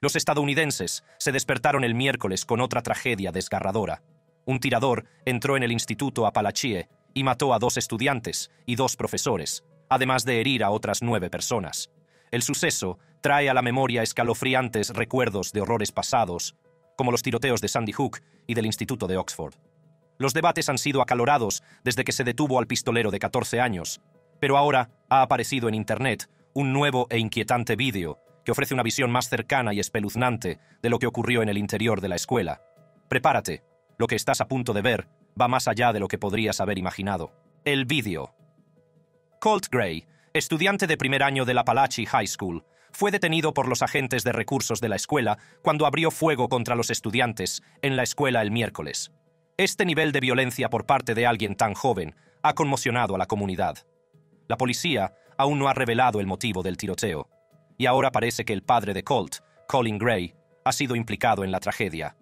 Los estadounidenses se despertaron el miércoles con otra tragedia desgarradora. Un tirador entró en el Instituto Apalachee y mató a 2 estudiantes y 2 profesores, además de herir a otras 9 personas. El suceso trae a la memoria escalofriantes recuerdos de horrores pasados, como los tiroteos de Sandy Hook y del Instituto de Oxford. Los debates han sido acalorados desde que se detuvo al pistolero de 14 años, pero ahora ha aparecido en Internet un nuevo e inquietante vídeo que ofrece una visión más cercana y espeluznante de lo que ocurrió en el interior de la escuela. Prepárate, lo que estás a punto de ver va más allá de lo que podrías haber imaginado. El vídeo. Colt Gray, estudiante de primer año de la Apalachee High School, fue detenido por los agentes de recursos de la escuela cuando abrió fuego contra los estudiantes en la escuela el miércoles. Este nivel de violencia por parte de alguien tan joven ha conmocionado a la comunidad. La policía aún no ha revelado el motivo del tiroteo, y ahora parece que el padre de Colt, Colin Gray, ha sido implicado en la tragedia.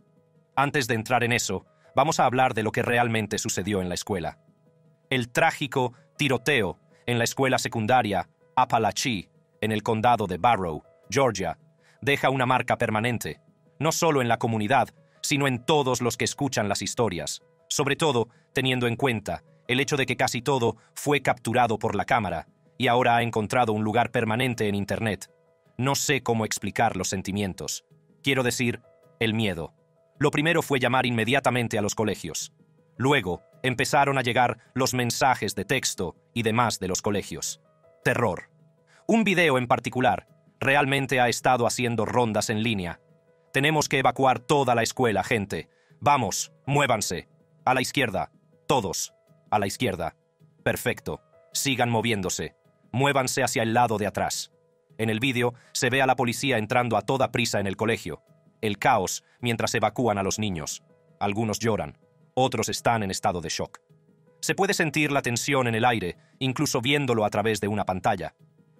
Antes de entrar en eso, vamos a hablar de lo que realmente sucedió en la escuela. El trágico tiroteo en la escuela secundaria Apalachee, en el condado de Barrow, Georgia, deja una marca permanente, no solo en la comunidad, sino en todos los que escuchan las historias, sobre todo teniendo en cuenta el hecho de que casi todo fue capturado por la cámara y ahora ha encontrado un lugar permanente en Internet. No sé cómo explicar los sentimientos. Quiero decir, el miedo. Lo primero fue llamar inmediatamente a los colegios. Luego empezaron a llegar los mensajes de texto y demás de los colegios. Terror. Un video en particular realmente ha estado haciendo rondas en línea. Tenemos que evacuar toda la escuela, gente. Vamos, muévanse. A la izquierda. Todos. A la izquierda. Perfecto. Sigan moviéndose. Muévanse hacia el lado de atrás. En el vídeo se ve a la policía entrando a toda prisa en el colegio. El caos mientras evacúan a los niños. Algunos lloran. Otros están en estado de shock. Se puede sentir la tensión en el aire, incluso viéndolo a través de una pantalla.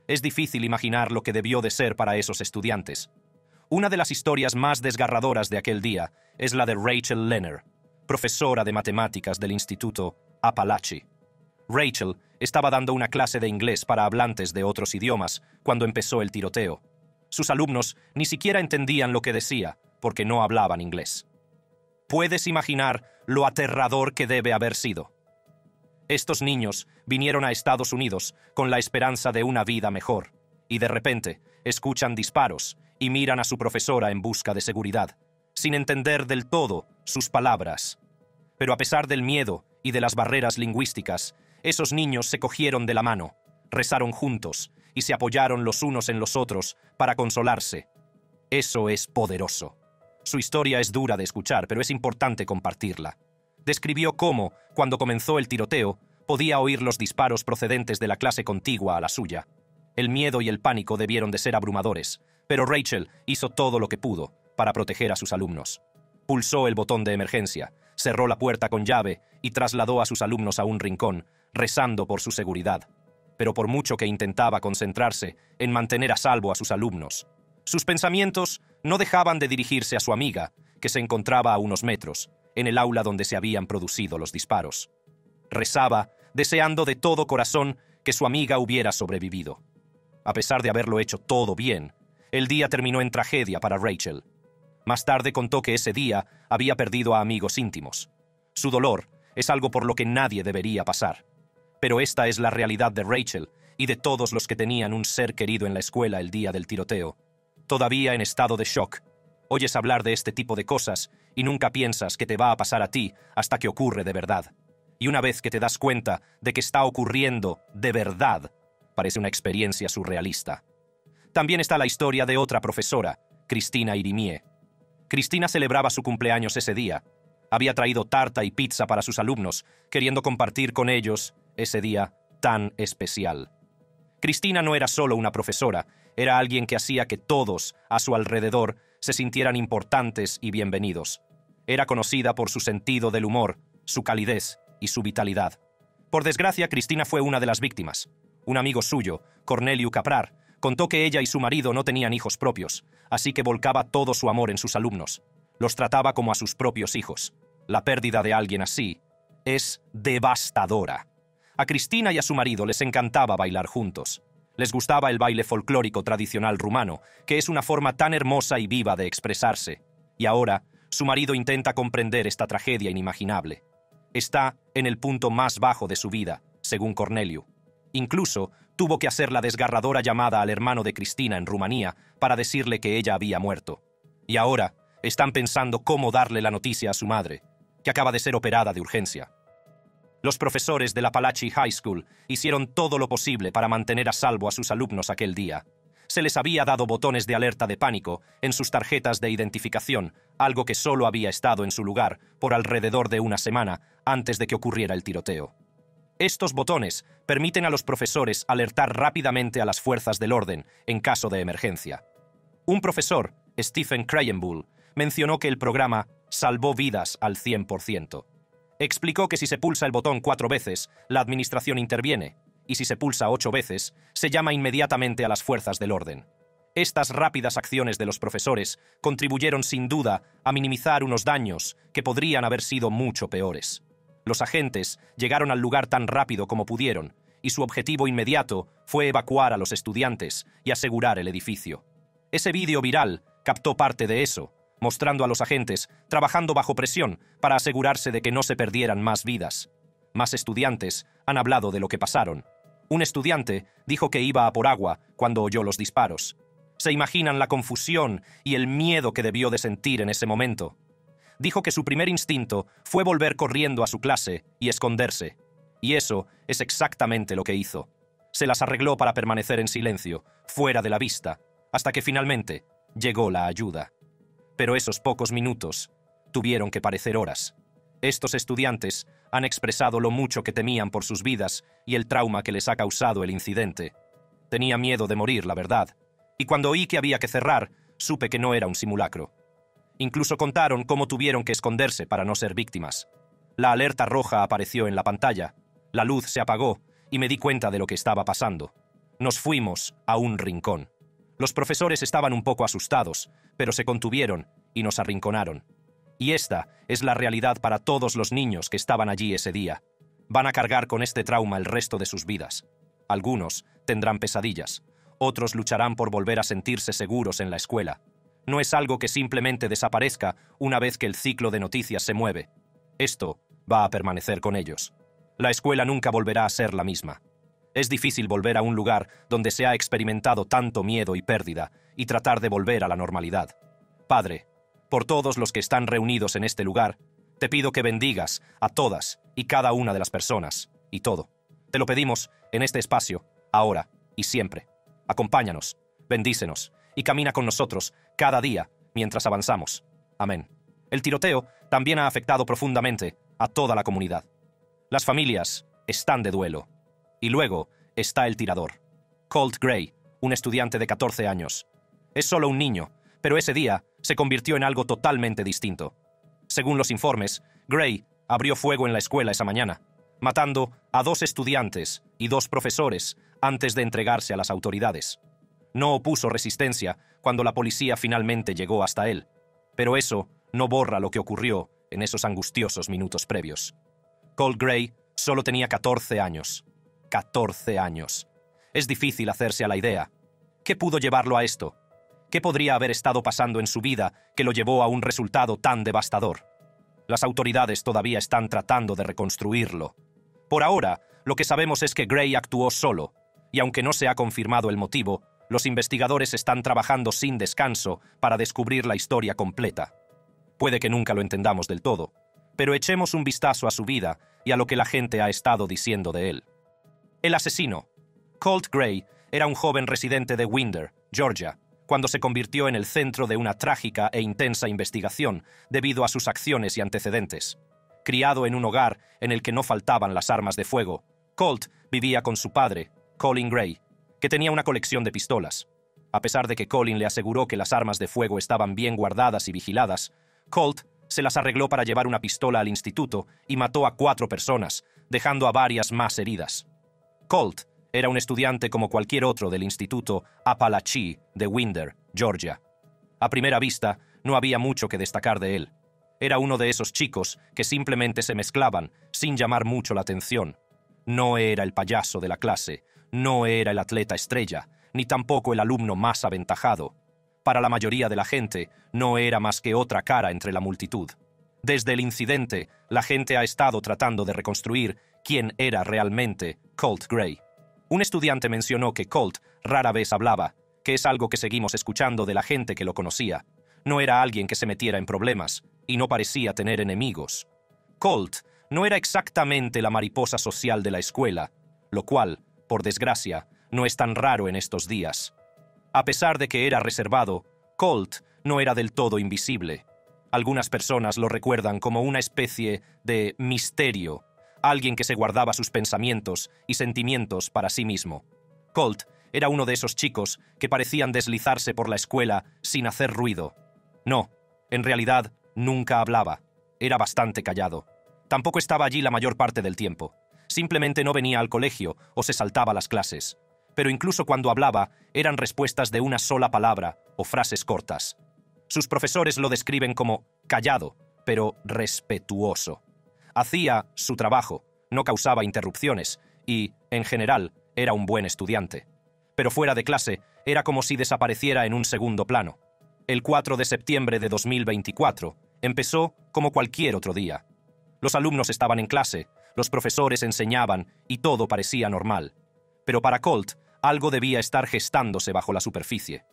Es difícil imaginar lo que debió de ser para esos estudiantes. Una de las historias más desgarradoras de aquel día es la de Rachel Lenner, profesora de matemáticas del Instituto Apalachee. Rachel estaba dando una clase de inglés para hablantes de otros idiomas cuando empezó el tiroteo. Sus alumnos ni siquiera entendían lo que decía porque no hablaban inglés. ¿Puedes imaginar lo aterrador que debe haber sido? Estos niños vinieron a Estados Unidos con la esperanza de una vida mejor, y de repente escuchan disparos y miran a su profesora en busca de seguridad, sin entender del todo sus palabras. Pero a pesar del miedo y de las barreras lingüísticas, esos niños se cogieron de la mano, rezaron juntos y se apoyaron los unos en los otros para consolarse. Eso es poderoso. Su historia es dura de escuchar, pero es importante compartirla. Describió cómo, cuando comenzó el tiroteo, podía oír los disparos procedentes de la clase contigua a la suya. El miedo y el pánico debieron de ser abrumadores, pero Rachel hizo todo lo que pudo para proteger a sus alumnos. Pulsó el botón de emergencia, cerró la puerta con llave y trasladó a sus alumnos a un rincón, rezando por su seguridad. Pero por mucho que intentaba concentrarse en mantener a salvo a sus alumnos, sus pensamientos no dejaban de dirigirse a su amiga, que se encontraba a unos metros, en el aula donde se habían producido los disparos. Rezaba, deseando de todo corazón que su amiga hubiera sobrevivido. A pesar de haberlo hecho todo bien, el día terminó en tragedia para Rachel. Más tarde contó que ese día había perdido a amigos íntimos. Su dolor es algo por lo que nadie debería pasar. Pero esta es la realidad de Rachel y de todos los que tenían un ser querido en la escuela el día del tiroteo. Todavía en estado de shock, oyes hablar de este tipo de cosas y nunca piensas que te va a pasar a ti hasta que ocurre de verdad. Y una vez que te das cuenta de que está ocurriendo de verdad, parece una experiencia surrealista. También está la historia de otra profesora, Cristina Irimie. Cristina celebraba su cumpleaños ese día. Había traído tarta y pizza para sus alumnos, queriendo compartir con ellos ese día tan especial. Cristina no era solo una profesora, era alguien que hacía que todos a su alrededor se sintieran importantes y bienvenidos. Era conocida por su sentido del humor, su calidez y su vitalidad. Por desgracia, Cristina fue una de las víctimas. Un amigo suyo, Corneliu Caprar, contó que ella y su marido no tenían hijos propios, así que volcaba todo su amor en sus alumnos. Los trataba como a sus propios hijos. La pérdida de alguien así es devastadora. A Cristina y a su marido les encantaba bailar juntos. Les gustaba el baile folclórico tradicional rumano, que es una forma tan hermosa y viva de expresarse. Y ahora, su marido intenta comprender esta tragedia inimaginable. Está en el punto más bajo de su vida, según Corneliu. Incluso tuvo que hacer la desgarradora llamada al hermano de Cristina en Rumanía para decirle que ella había muerto. Y ahora están pensando cómo darle la noticia a su madre, que acaba de ser operada de urgencia. Los profesores de la Palachi High School hicieron todo lo posible para mantener a salvo a sus alumnos aquel día. Se les había dado botones de alerta de pánico en sus tarjetas de identificación, algo que solo había estado en su lugar por alrededor de una semana antes de que ocurriera el tiroteo. Estos botones permiten a los profesores alertar rápidamente a las fuerzas del orden en caso de emergencia. Un profesor, Stephen Krayenbull, mencionó que el programa salvó vidas al 100%. Explicó que si se pulsa el botón 4 veces, la administración interviene, y si se pulsa 8 veces, se llama inmediatamente a las fuerzas del orden. Estas rápidas acciones de los profesores contribuyeron sin duda a minimizar unos daños que podrían haber sido mucho peores. Los agentes llegaron al lugar tan rápido como pudieron, y su objetivo inmediato fue evacuar a los estudiantes y asegurar el edificio. Ese vídeo viral captó parte de eso, mostrando a los agentes trabajando bajo presión para asegurarse de que no se perdieran más vidas. Más estudiantes han hablado de lo que pasaron. Un estudiante dijo que iba a por agua cuando oyó los disparos. ¿Se imaginan la confusión y el miedo que debió de sentir en ese momento? Dijo que su primer instinto fue volver corriendo a su clase y esconderse. Y eso es exactamente lo que hizo. Se las arregló para permanecer en silencio, fuera de la vista, hasta que finalmente llegó la ayuda. Pero esos pocos minutos tuvieron que parecer horas. Estos estudiantes han expresado lo mucho que temían por sus vidas y el trauma que les ha causado el incidente. Tenía miedo de morir, la verdad. Y cuando oí que había que cerrar, supe que no era un simulacro. Incluso contaron cómo tuvieron que esconderse para no ser víctimas. La alerta roja apareció en la pantalla, la luz se apagó y me di cuenta de lo que estaba pasando. Nos fuimos a un rincón. Los profesores estaban un poco asustados, pero se contuvieron y nos arrinconaron. Y esta es la realidad para todos los niños que estaban allí ese día. Van a cargar con este trauma el resto de sus vidas. Algunos tendrán pesadillas, otros lucharán por volver a sentirse seguros en la escuela. No es algo que simplemente desaparezca una vez que el ciclo de noticias se mueve. Esto va a permanecer con ellos. La escuela nunca volverá a ser la misma. Es difícil volver a un lugar donde se ha experimentado tanto miedo y pérdida y tratar de volver a la normalidad. Padre, por todos los que están reunidos en este lugar, te pido que bendigas a todas y cada una de las personas y todo. Te lo pedimos en este espacio, ahora y siempre. Acompáñanos, bendícenos y camina con nosotros cada día mientras avanzamos. Amén. El tiroteo también ha afectado profundamente a toda la comunidad. Las familias están de duelo. Y luego está el tirador, Colt Gray, un estudiante de 14 años. Es solo un niño, pero ese día se convirtió en algo totalmente distinto. Según los informes, Gray abrió fuego en la escuela esa mañana, matando a 2 estudiantes y 2 profesores antes de entregarse a las autoridades. No opuso resistencia cuando la policía finalmente llegó hasta él, pero eso no borra lo que ocurrió en esos angustiosos minutos previos. Colt Gray solo tenía 14 años. 14 años. Es difícil hacerse a la idea. ¿Qué pudo llevarlo a esto? ¿Qué podría haber estado pasando en su vida que lo llevó a un resultado tan devastador? Las autoridades todavía están tratando de reconstruirlo. Por ahora, lo que sabemos es que Gray actuó solo, y aunque no se ha confirmado el motivo, los investigadores están trabajando sin descanso para descubrir la historia completa. Puede que nunca lo entendamos del todo, pero echemos un vistazo a su vida y a lo que la gente ha estado diciendo de él. El asesino. Colt Gray era un joven residente de Winder, Georgia, cuando se convirtió en el centro de una trágica e intensa investigación debido a sus acciones y antecedentes. Criado en un hogar en el que no faltaban las armas de fuego, Colt vivía con su padre, Colin Gray, que tenía una colección de pistolas. A pesar de que Colin le aseguró que las armas de fuego estaban bien guardadas y vigiladas, Colt se las arregló para llevar una pistola al instituto y mató a 4 personas, dejando a varias más heridas. Colt era un estudiante como cualquier otro del instituto Apalachee de Winder, Georgia. A primera vista, no había mucho que destacar de él. Era uno de esos chicos que simplemente se mezclaban sin llamar mucho la atención. No era el payaso de la clase, no era el atleta estrella, ni tampoco el alumno más aventajado. Para la mayoría de la gente, no era más que otra cara entre la multitud. Desde el incidente, la gente ha estado tratando de reconstruir quién era realmente Colt Gray. Un estudiante mencionó que Colt rara vez hablaba, que es algo que seguimos escuchando de la gente que lo conocía. No era alguien que se metiera en problemas, y no parecía tener enemigos. Colt no era exactamente la mariposa social de la escuela, lo cual, por desgracia, no es tan raro en estos días. A pesar de que era reservado, Colt no era del todo invisible. Algunas personas lo recuerdan como una especie de misterio, alguien que se guardaba sus pensamientos y sentimientos para sí mismo. Colt era uno de esos chicos que parecían deslizarse por la escuela sin hacer ruido. No, en realidad nunca hablaba. Era bastante callado. Tampoco estaba allí la mayor parte del tiempo. Simplemente no venía al colegio o se saltaba las clases. Pero incluso cuando hablaba, eran respuestas de una sola palabra o frases cortas. Sus profesores lo describen como callado, pero respetuoso. Hacía su trabajo, no causaba interrupciones y, en general, era un buen estudiante. Pero fuera de clase, era como si desapareciera en un segundo plano. El 4 de septiembre de 2024 empezó como cualquier otro día. Los alumnos estaban en clase, los profesores enseñaban y todo parecía normal. Pero para Colt, algo debía estar gestándose bajo la superficie.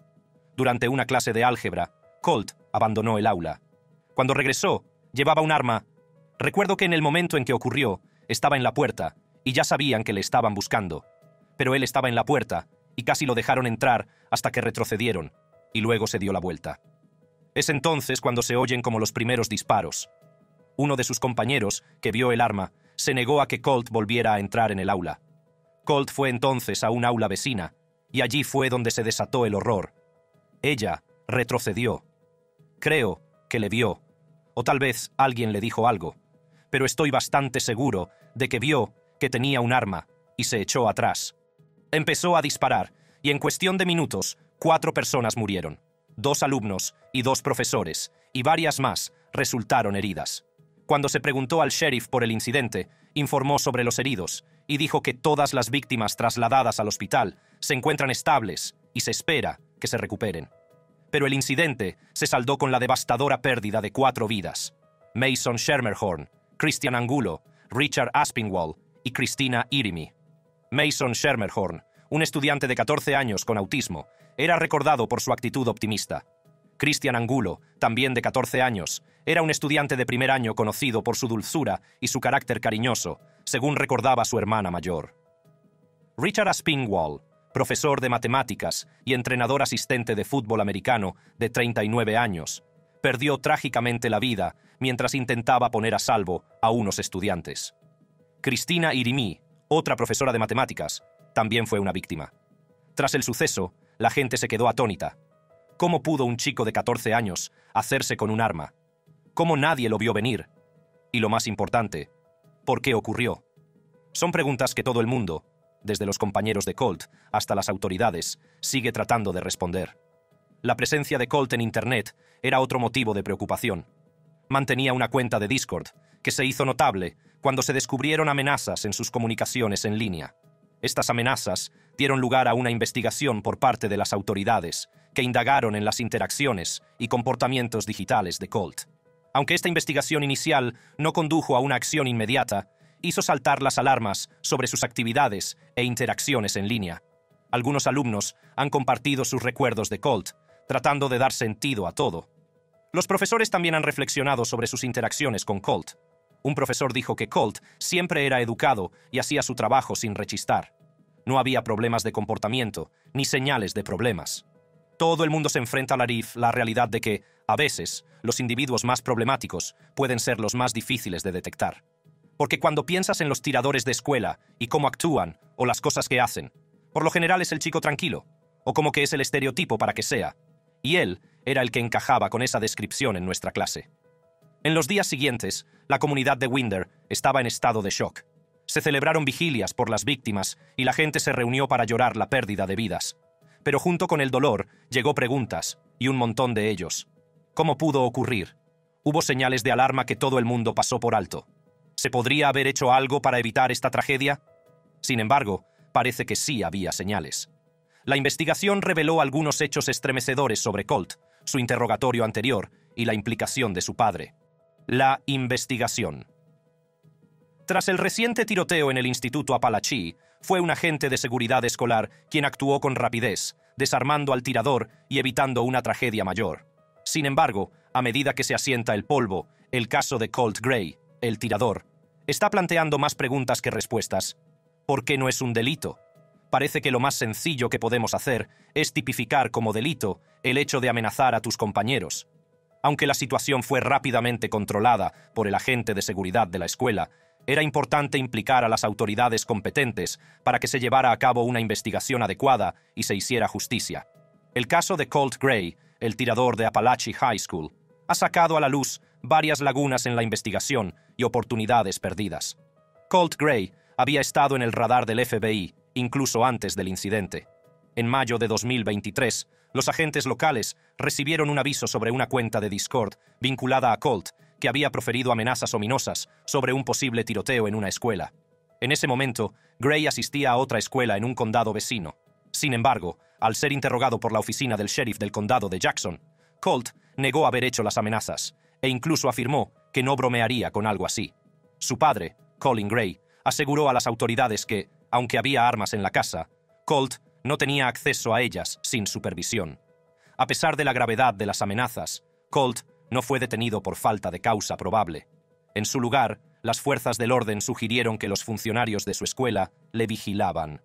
Durante una clase de álgebra, Colt abandonó el aula. Cuando regresó, llevaba un arma. Recuerdo que en el momento en que ocurrió, estaba en la puerta y ya sabían que le estaban buscando. Pero él estaba en la puerta y casi lo dejaron entrar hasta que retrocedieron, y luego se dio la vuelta. Es entonces cuando se oyen como los primeros disparos. Uno de sus compañeros, que vio el arma, se negó a que Colt volviera a entrar en el aula. Colt fue entonces a un aula vecina, y allí fue donde se desató el horror. Ella retrocedió. Creo que le vio, o tal vez alguien le dijo algo, pero estoy bastante seguro de que vio que tenía un arma y se echó atrás. Empezó a disparar, y en cuestión de minutos, 4 personas murieron. 2 alumnos y 2 profesores, y varias más resultaron heridas. Cuando se preguntó al sheriff por el incidente, informó sobre los heridos y dijo que todas las víctimas trasladadas al hospital se encuentran estables y se espera que se recuperen. Pero el incidente se saldó con la devastadora pérdida de 4 vidas: Mason Schermerhorn, Christian Angulo, Richard Aspinwall y Christina Irimi. Mason Schermerhorn, un estudiante de 14 años con autismo, era recordado por su actitud optimista. Christian Angulo, también de 14 años, era un estudiante de primer año conocido por su dulzura y su carácter cariñoso, según recordaba su hermana mayor. Richard Aspinwall, profesor de matemáticas y entrenador asistente de fútbol americano de 39 años, perdió trágicamente la vida mientras intentaba poner a salvo a unos estudiantes. Christina Irimi, otra profesora de matemáticas, también fue una víctima. Tras el suceso, la gente se quedó atónita. ¿Cómo pudo un chico de 14 años hacerse con un arma? ¿Cómo nadie lo vio venir? Y lo más importante, ¿por qué ocurrió? Son preguntas que todo el mundo, desde los compañeros de Colt hasta las autoridades, sigue tratando de responder. La presencia de Colt en Internet era otro motivo de preocupación. Mantenía una cuenta de Discord, que se hizo notable cuando se descubrieron amenazas en sus comunicaciones en línea. Estas amenazas dieron lugar a una investigación por parte de las autoridades, que indagaron en las interacciones y comportamientos digitales de Colt. Aunque esta investigación inicial no condujo a una acción inmediata, hizo saltar las alarmas sobre sus actividades e interacciones en línea. Algunos alumnos han compartido sus recuerdos de Colt, tratando de dar sentido a todo. Los profesores también han reflexionado sobre sus interacciones con Colt. Un profesor dijo que Colt siempre era educado y hacía su trabajo sin rechistar. No había problemas de comportamiento, ni señales de problemas. Todo el mundo se enfrenta a la realidad de que, a veces, los individuos más problemáticos pueden ser los más difíciles de detectar. Porque cuando piensas en los tiradores de escuela y cómo actúan o las cosas que hacen, por lo general es el chico tranquilo, o como que es el estereotipo para que sea. Y él era el que encajaba con esa descripción en nuestra clase. En los días siguientes, la comunidad de Winder estaba en estado de shock. Se celebraron vigilias por las víctimas y la gente se reunió para llorar la pérdida de vidas. Pero junto con el dolor llegó preguntas, y un montón de ellos. ¿Cómo pudo ocurrir? Hubo señales de alarma que todo el mundo pasó por alto. ¿Se podría haber hecho algo para evitar esta tragedia? Sin embargo, parece que sí había señales. La investigación reveló algunos hechos estremecedores sobre Colt, su interrogatorio anterior y la implicación de su padre. La investigación. Tras el reciente tiroteo en el Instituto Apalachee, fue un agente de seguridad escolar quien actuó con rapidez, desarmando al tirador y evitando una tragedia mayor. Sin embargo, a medida que se asienta el polvo, el caso de Colt Gray, el tirador, está planteando más preguntas que respuestas. ¿Por qué no es un delito? Parece que lo más sencillo que podemos hacer es tipificar como delito el hecho de amenazar a tus compañeros. Aunque la situación fue rápidamente controlada por el agente de seguridad de la escuela, era importante implicar a las autoridades competentes para que se llevara a cabo una investigación adecuada y se hiciera justicia. El caso de Colt Gray, el tirador de Apalachee High School, ha sacado a la luz varias lagunas en la investigación y oportunidades perdidas. Colt Gray había estado en el radar del FBI incluso antes del incidente. En mayo de 2023, los agentes locales recibieron un aviso sobre una cuenta de Discord vinculada a Colt que había proferido amenazas ominosas sobre un posible tiroteo en una escuela. En ese momento, Gray asistía a otra escuela en un condado vecino. Sin embargo, al ser interrogado por la oficina del sheriff del condado de Jackson, Colt negó haber hecho las amenazas e incluso afirmó que no bromearía con algo así. Su padre, Colin Gray, aseguró a las autoridades que, aunque había armas en la casa, Colt no tenía acceso a ellas sin supervisión. A pesar de la gravedad de las amenazas, Colt no fue detenido por falta de causa probable. En su lugar, las fuerzas del orden sugirieron que los funcionarios de su escuela le vigilaban.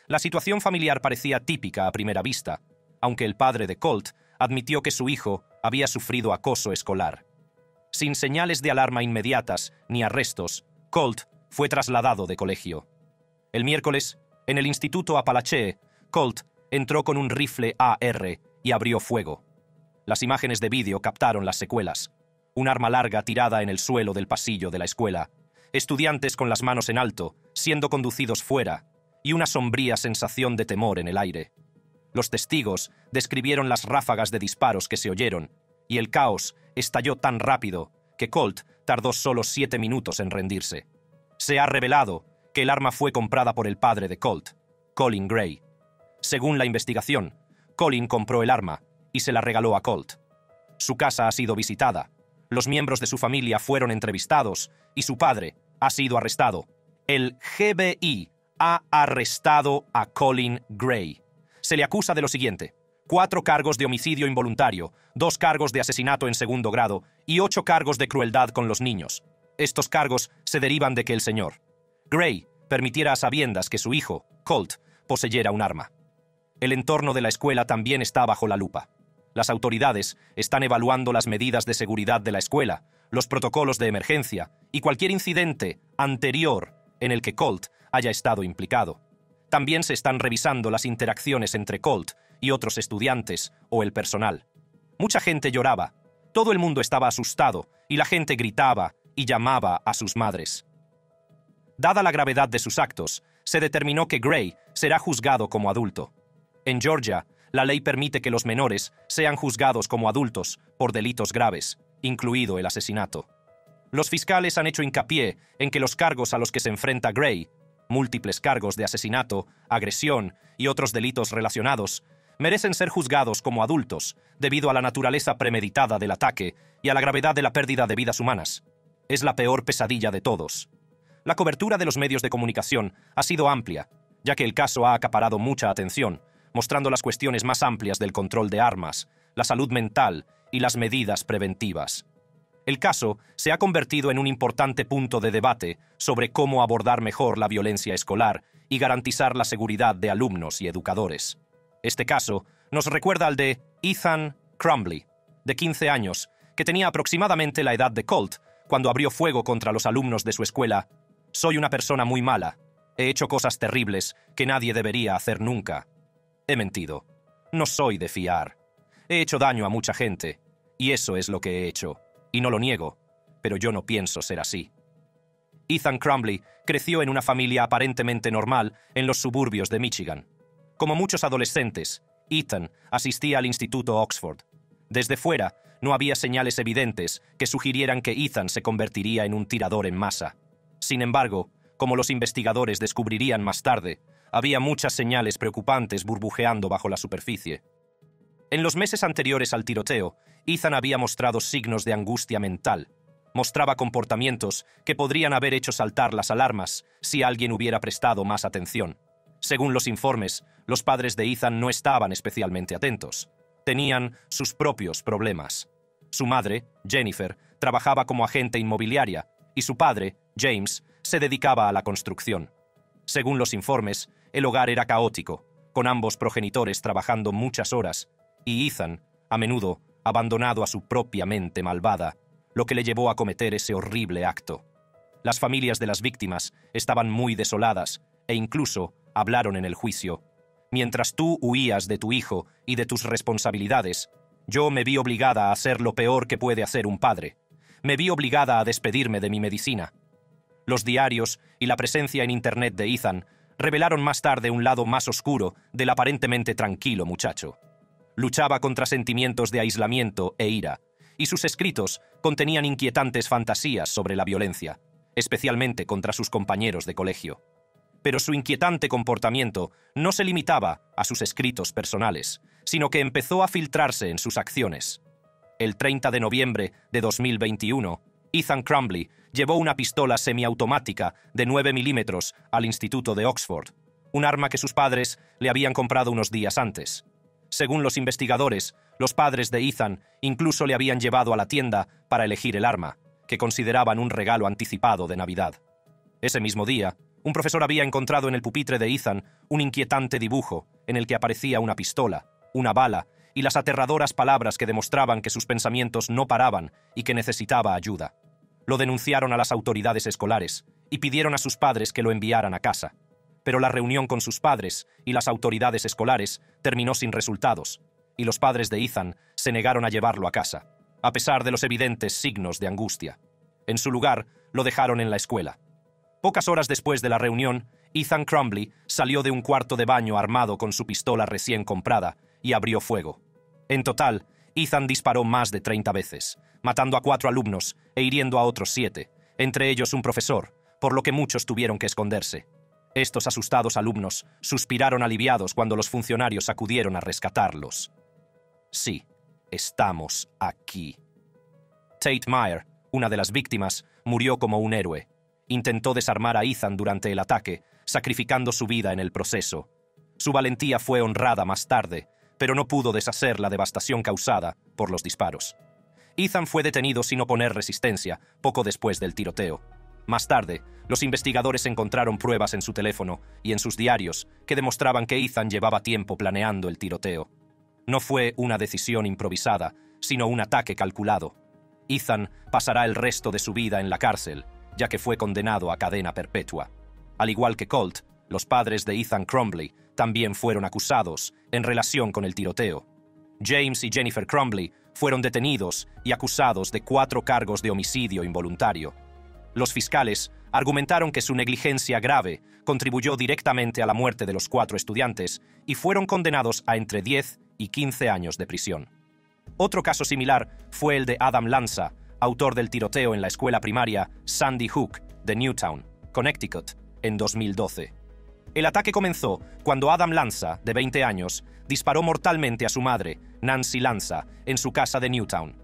La situación familiar parecía típica a primera vista, aunque el padre de Colt admitió que su hijo había sufrido acoso escolar. Sin señales de alarma inmediatas ni arrestos, Colt fue trasladado de colegio. El miércoles, en el Instituto Apalachee, Colt entró con un rifle AR y abrió fuego. Las imágenes de vídeo captaron las secuelas. Un arma larga tirada en el suelo del pasillo de la escuela, estudiantes con las manos en alto, siendo conducidos fuera, y una sombría sensación de temor en el aire. Los testigos describieron las ráfagas de disparos que se oyeron, y el caos estalló tan rápido que Colt tardó solo 7 minutos en rendirse. Se ha revelado que el arma fue comprada por el padre de Colt, Colin Gray. Según la investigación, Colin compró el arma y se la regaló a Colt. Su casa ha sido visitada, los miembros de su familia fueron entrevistados y su padre ha sido arrestado. El FBI ha arrestado a Colin Gray. Se le acusa de lo siguiente: 4 cargos de homicidio involuntario, 2 cargos de asesinato en segundo grado y 8 cargos de crueldad con los niños. Estos cargos se derivan de que el señor Gray permitiera a sabiendas que su hijo, Colt, poseyera un arma. El entorno de la escuela también está bajo la lupa. Las autoridades están evaluando las medidas de seguridad de la escuela, los protocolos de emergencia y cualquier incidente anterior en el que Colt haya estado implicado. También se están revisando las interacciones entre Colt y otros estudiantes o el personal. Mucha gente lloraba, todo el mundo estaba asustado y la gente gritaba y llamaba a sus madres. Dada la gravedad de sus actos, se determinó que Gray será juzgado como adulto. En Georgia, la ley permite que los menores sean juzgados como adultos por delitos graves, incluido el asesinato. Los fiscales han hecho hincapié en que los cargos a los que se enfrenta Gray, múltiples cargos de asesinato, agresión y otros delitos relacionados, merecen ser juzgados como adultos debido a la naturaleza premeditada del ataque y a la gravedad de la pérdida de vidas humanas. Es la peor pesadilla de todos. La cobertura de los medios de comunicación ha sido amplia, ya que el caso ha acaparado mucha atención, mostrando las cuestiones más amplias del control de armas, la salud mental y las medidas preventivas. El caso se ha convertido en un importante punto de debate sobre cómo abordar mejor la violencia escolar y garantizar la seguridad de alumnos y educadores. Este caso nos recuerda al de Ethan Crumbley, de 15 años, que tenía aproximadamente la edad de Colt cuando abrió fuego contra los alumnos de su escuela. «Soy una persona muy mala. He hecho cosas terribles que nadie debería hacer nunca. He mentido. No soy de fiar. He hecho daño a mucha gente, y eso es lo que he hecho. Y no lo niego, pero yo no pienso ser así». Ethan Crumbley creció en una familia aparentemente normal en los suburbios de Michigan. Como muchos adolescentes, Ethan asistía al Instituto Oxford. Desde fuera, no había señales evidentes que sugirieran que Ethan se convertiría en un tirador en masa. Sin embargo, como los investigadores descubrirían más tarde, había muchas señales preocupantes burbujeando bajo la superficie. En los meses anteriores al tiroteo, Ethan había mostrado signos de angustia mental. Mostraba comportamientos que podrían haber hecho saltar las alarmas si alguien hubiera prestado más atención. Según los informes, los padres de Ethan no estaban especialmente atentos. Tenían sus propios problemas. Su madre, Jennifer, trabajaba como agente inmobiliaria y su padre, James, se dedicaba a la construcción. Según los informes, el hogar era caótico, con ambos progenitores trabajando muchas horas, y Ethan, a menudo, abandonado a su propia mente malvada, lo que le llevó a cometer ese horrible acto. Las familias de las víctimas estaban muy desoladas e incluso hablaron en el juicio. Mientras tú huías de tu hijo y de tus responsabilidades, yo me vi obligada a hacer lo peor que puede hacer un padre. Me vi obligada a despedirme de mi medicina. Los diarios y la presencia en Internet de Ethan revelaron más tarde un lado más oscuro del aparentemente tranquilo muchacho. Luchaba contra sentimientos de aislamiento e ira, y sus escritos contenían inquietantes fantasías sobre la violencia, especialmente contra sus compañeros de colegio. Pero su inquietante comportamiento no se limitaba a sus escritos personales, sino que empezó a filtrarse en sus acciones. El 30 de noviembre de 2021, Ethan Crumbley llevó una pistola semiautomática de 9 milímetros al Instituto de Oxford, un arma que sus padres le habían comprado unos días antes. Según los investigadores, los padres de Ethan incluso le habían llevado a la tienda para elegir el arma, que consideraban un regalo anticipado de Navidad. Ese mismo día, un profesor había encontrado en el pupitre de Ethan un inquietante dibujo en el que aparecía una pistola, una bala y las aterradoras palabras que demostraban que sus pensamientos no paraban y que necesitaba ayuda. Lo denunciaron a las autoridades escolares y pidieron a sus padres que lo enviaran a casa. Pero la reunión con sus padres y las autoridades escolares terminó sin resultados, y los padres de Ethan se negaron a llevarlo a casa, a pesar de los evidentes signos de angustia. En su lugar, lo dejaron en la escuela. Pocas horas después de la reunión, Ethan Crumbley salió de un cuarto de baño armado con su pistola recién comprada y abrió fuego. En total, Ethan disparó más de 30 veces, matando a 4 alumnos e hiriendo a otros 7, entre ellos un profesor, por lo que muchos tuvieron que esconderse. Estos asustados alumnos suspiraron aliviados cuando los funcionarios acudieron a rescatarlos. Sí, estamos aquí. Tate Myre, una de las víctimas, murió como un héroe. Intentó desarmar a Ethan durante el ataque, sacrificando su vida en el proceso. Su valentía fue honrada más tarde, pero no pudo deshacer la devastación causada por los disparos. Ethan fue detenido sin oponer resistencia poco después del tiroteo. Más tarde, los investigadores encontraron pruebas en su teléfono y en sus diarios que demostraban que Ethan llevaba tiempo planeando el tiroteo. No fue una decisión improvisada, sino un ataque calculado. Ethan pasará el resto de su vida en la cárcel, ya que fue condenado a cadena perpetua. Al igual que Colt, los padres de Ethan Crumbley también fueron acusados en relación con el tiroteo. James y Jennifer Crumbley fueron detenidos y acusados de 4 cargos de homicidio involuntario. Los fiscales argumentaron que su negligencia grave contribuyó directamente a la muerte de los 4 estudiantes y fueron condenados a entre 10 y 15 años de prisión. Otro caso similar fue el de Adam Lanza, autor del tiroteo en la escuela primaria Sandy Hook de Newtown, Connecticut, en 2012. El ataque comenzó cuando Adam Lanza, de 20 años, disparó mortalmente a su madre, Nancy Lanza, en su casa de Newtown.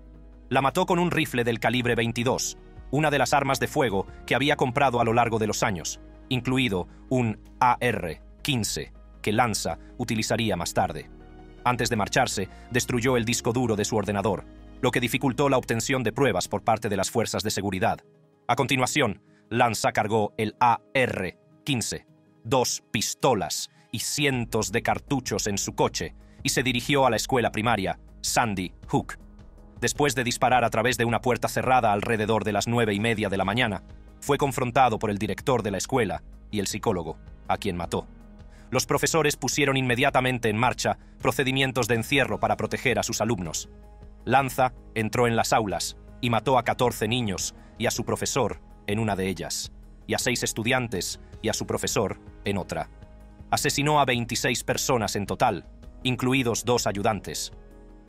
La mató con un rifle del calibre 22, una de las armas de fuego que había comprado a lo largo de los años, incluido un AR-15 que Lanza utilizaría más tarde. Antes de marcharse, destruyó el disco duro de su ordenador, lo que dificultó la obtención de pruebas por parte de las fuerzas de seguridad. A continuación, Lanza cargó el AR-15, 2 pistolas y cientos de cartuchos en su coche y se dirigió a la escuela primaria Sandy Hook. Después de disparar a través de una puerta cerrada alrededor de las 9:30 de la mañana, fue confrontado por el director de la escuela y el psicólogo, a quien mató. Los profesores pusieron inmediatamente en marcha procedimientos de encierro para proteger a sus alumnos. Lanza entró en las aulas y mató a 14 niños y a su profesor en una de ellas, y a 6 estudiantes y a su profesor en otra. Asesinó a 26 personas en total, incluidos 2 ayudantes.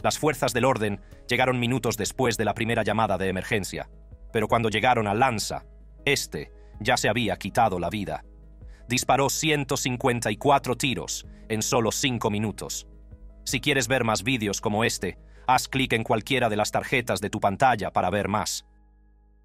Las fuerzas del orden llegaron minutos después de la primera llamada de emergencia, pero cuando llegaron a Lanza, este ya se había quitado la vida. disparó 154 tiros en solo 5 minutos. Si quieres ver más vídeos como este, haz clic en cualquiera de las tarjetas de tu pantalla para ver más.